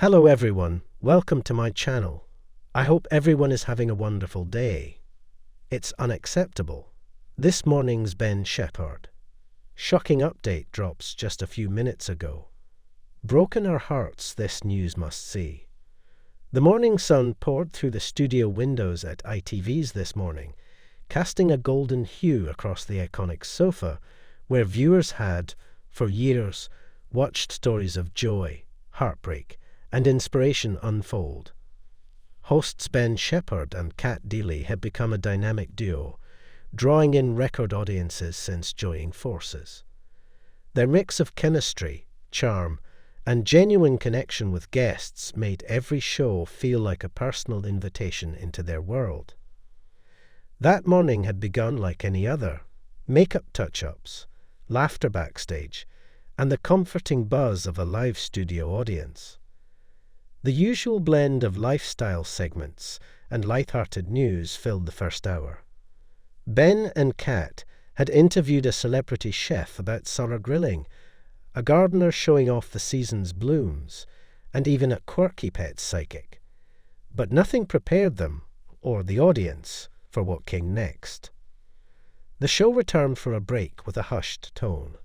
Hello everyone, welcome to my channel. I hope everyone is having a wonderful day. It's unacceptable. This morning's Shephard. Shocking update drops just a few minutes ago. Broken our hearts, this news must see. The morning sun poured through the studio windows at ITV's this morning, casting a golden hue across the iconic sofa where viewers had, for years, watched stories of joy, heartbreak, and inspiration unfold. Hosts Shephard and Kat Deely have become a dynamic duo, drawing in record audiences since joining forces. Their mix of chemistry, charm, and genuine connection with guests made every show feel like a personal invitation into their world. That morning had begun like any other: makeup touch-ups, laughter backstage, and the comforting buzz of a live studio audience. The usual blend of lifestyle segments and light-hearted news filled the first hour. Ben and Kat had interviewed a celebrity chef about summer grilling, a gardener showing off the season's blooms, and even a quirky pet psychic. But nothing prepared them, or the audience, for what came next. The show returned from a break with a hushed tone.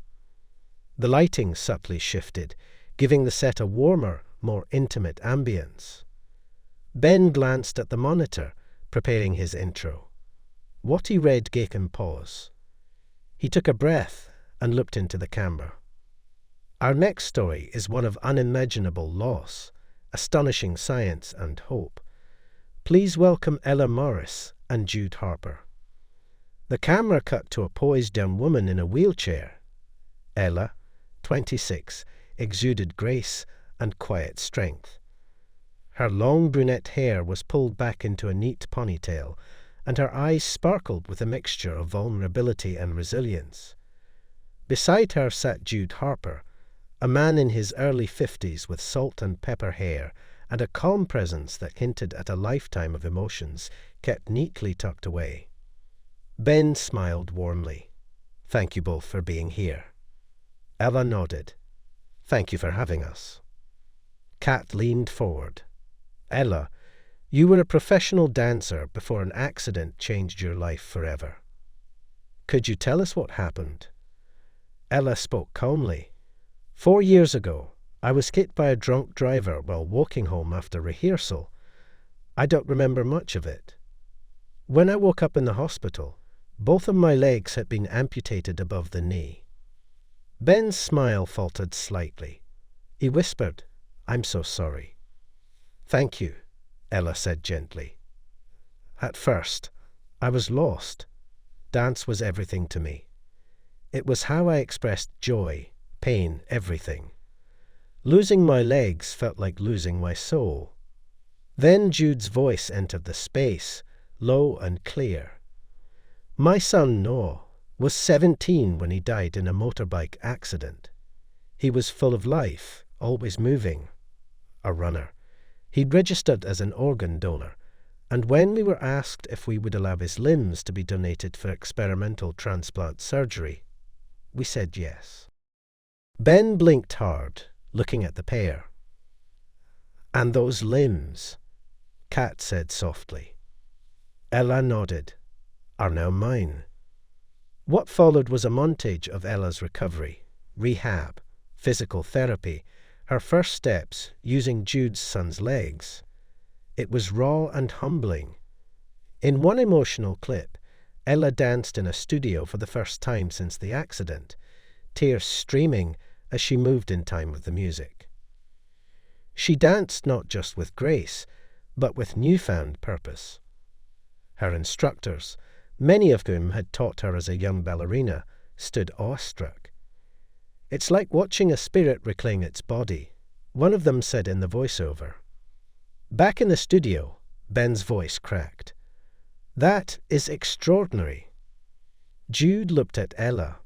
The lighting subtly shifted, giving the set a warmer, more intimate ambience. Ben glanced at the monitor, preparing his intro. What he read gave him pause. He took a breath and looked into the camera. Our next story is one of unimaginable loss, astonishing science and hope. Please welcome Ella Morris and Jude Harper. The camera cut to a poised young woman in a wheelchair. Ella, 26, exuded grace and quiet strength. Her long brunette hair was pulled back into a neat ponytail, and her eyes sparkled with a mixture of vulnerability and resilience. Beside her sat Jude Harper, a man in his early 50s with salt and pepper hair and a calm presence that hinted at a lifetime of emotions kept neatly tucked away. Ben smiled warmly. "Thank you both for being here." Ella nodded. "Thank you for having us." Kat leaned forward. "Ella, you were a professional dancer before an accident changed your life forever. Could you tell us what happened?" Ella spoke calmly. 4 years ago, I was hit by a drunk driver while walking home after rehearsal. I don't remember much of it. When I woke up in the hospital, both of my legs had been amputated above the knee." Ben's smile faltered slightly. He whispered, "I'm so sorry." "Thank you," Ella said gently. "At first, I was lost. Dance was everything to me. It was how I expressed joy, pain, everything. Losing my legs felt like losing my soul." Then Jude's voice entered the space, low and clear. "My son Noah was 17 when he died in a motorbike accident. He was full of life, always moving. A runner. He'd registered as an organ donor, and when we were asked if we would allow his limbs to be donated for experimental transplant surgery, we said yes." Ben blinked hard, looking at the pair. "And those limbs," Kat said softly. Ella nodded, "are now mine." What followed was a montage of Ella's recovery, rehab, physical therapy, her first steps using Jude's son's legs. It was raw and humbling. In one emotional clip, Ella danced in a studio for the first time since the accident, tears streaming as she moved in time with the music. She danced not just with grace, but with newfound purpose. Her instructors, many of whom had taught her as a young ballerina, stood awestruck. "It's like watching a spirit reclaim its body," one of them said in the voiceover. Back in the studio, Ben's voice cracked. "That is extraordinary." Jude looked at Ella.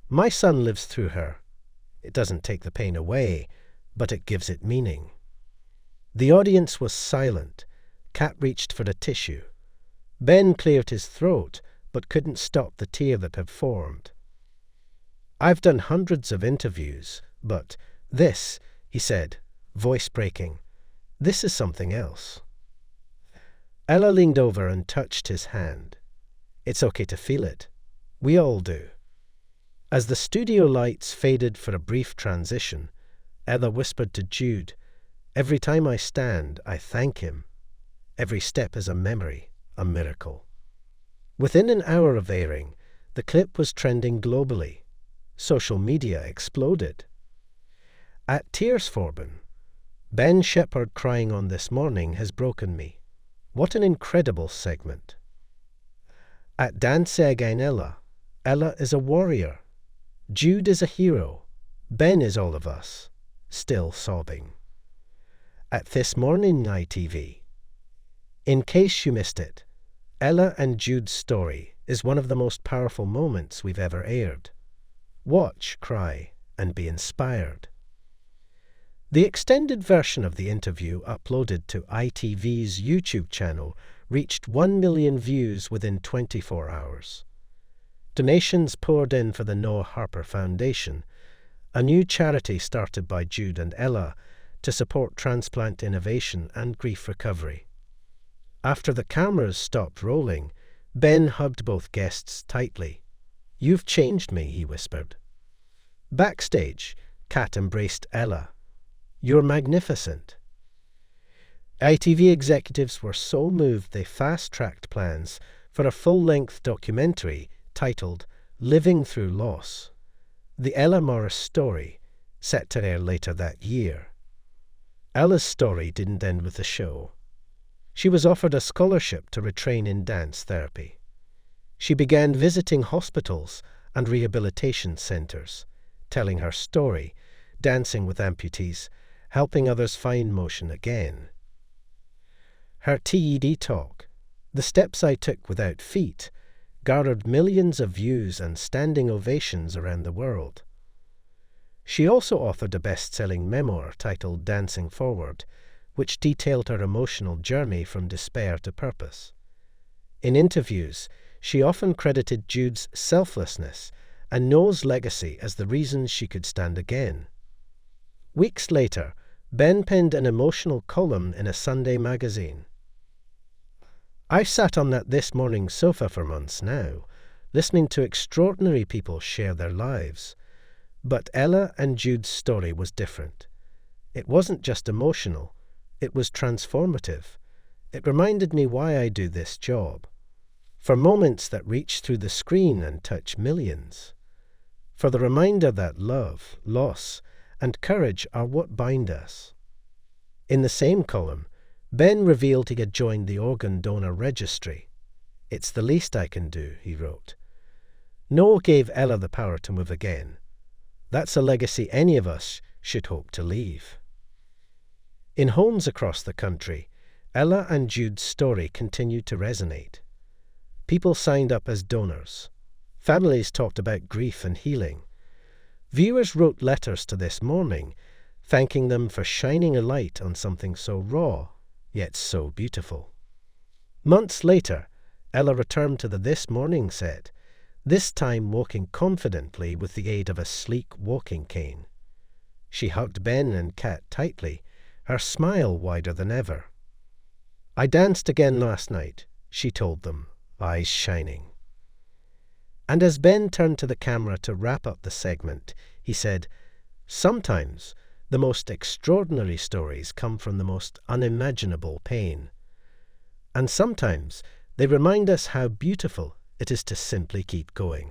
"My son lives through her. It doesn't take the pain away, but it gives it meaning." The audience was silent. Kat reached for a tissue. Ben cleared his throat, but couldn't stop the tear that had formed. "I've done hundreds of interviews, but this," he said, voice breaking. "This is something else." Ella leaned over and touched his hand. "It's okay to feel it. We all do." As the studio lights faded for a brief transition, Ella whispered to Jude, "Every time I stand, I thank him. Every step is a memory, a miracle." Within an hour of airing, the clip was trending globally. Social media exploded. At Tearsforben, "Ben Shephard crying on This Morning has broken me. What an incredible segment." At Danse Again Ella, "Ella is a warrior. Jude is a hero. Ben is all of us." Still sobbing. At This Morning ITV, "In case you missed it, Ella and Jude's story is one of the most powerful moments we've ever aired. Watch, cry, and be inspired." The extended version of the interview uploaded to ITV's YouTube channel reached 1 million views within 24 hours. Donations poured in for the Noah Harper Foundation, a new charity started by Jude and Ella to support transplant innovation and grief recovery. After the cameras stopped rolling, Ben hugged both guests tightly. "You've changed me," he whispered. Backstage, Kat embraced Ella. "You're magnificent." ITV executives were so moved they fast-tracked plans for a full-length documentary titled Living Through Loss, the Ella Morris story, set to air later that year. Ella's story didn't end with the show. She was offered a scholarship to retrain in dance therapy. She began visiting hospitals and rehabilitation centers, telling her story, dancing with amputees, helping others find motion again. Her TED talk, "The Steps I Took Without Feet," garnered millions of views and standing ovations around the world. She also authored a best-selling memoir titled Dancing Forward, which detailed her emotional journey from despair to purpose. In interviews, she often credited Jude's selflessness and Noah's legacy as the reason she could stand again. Weeks later, Ben penned an emotional column in a Sunday magazine. "I've sat on that This Morning sofa for months now, listening to extraordinary people share their lives. But Ella and Jude's story was different. It wasn't just emotional, it was transformative. It reminded me why I do this job. For moments that reach through the screen and touch millions. For the reminder that love, loss, and courage are what bind us." In the same column, Ben revealed he had joined the organ donor registry. "It's the least I can do," he wrote. Noah gave Ella the power to move again. That's a legacy any of us should hope to leave. In homes across the country, Ella and Jude's story continued to resonate. People signed up as donors. Families talked about grief and healing. Viewers wrote letters to This Morning, thanking them for shining a light on something so raw, yet so beautiful. Months later, Ella returned to the This Morning set, this time walking confidently with the aid of a sleek walking cane. She hugged Ben and Kat tightly, her smile wider than ever. "I danced again last night," she told them, eyes shining. And as Ben turned to the camera to wrap up the segment, he said, "Sometimes the most extraordinary stories come from the most unimaginable pain. And sometimes they remind us how beautiful it is to simply keep going."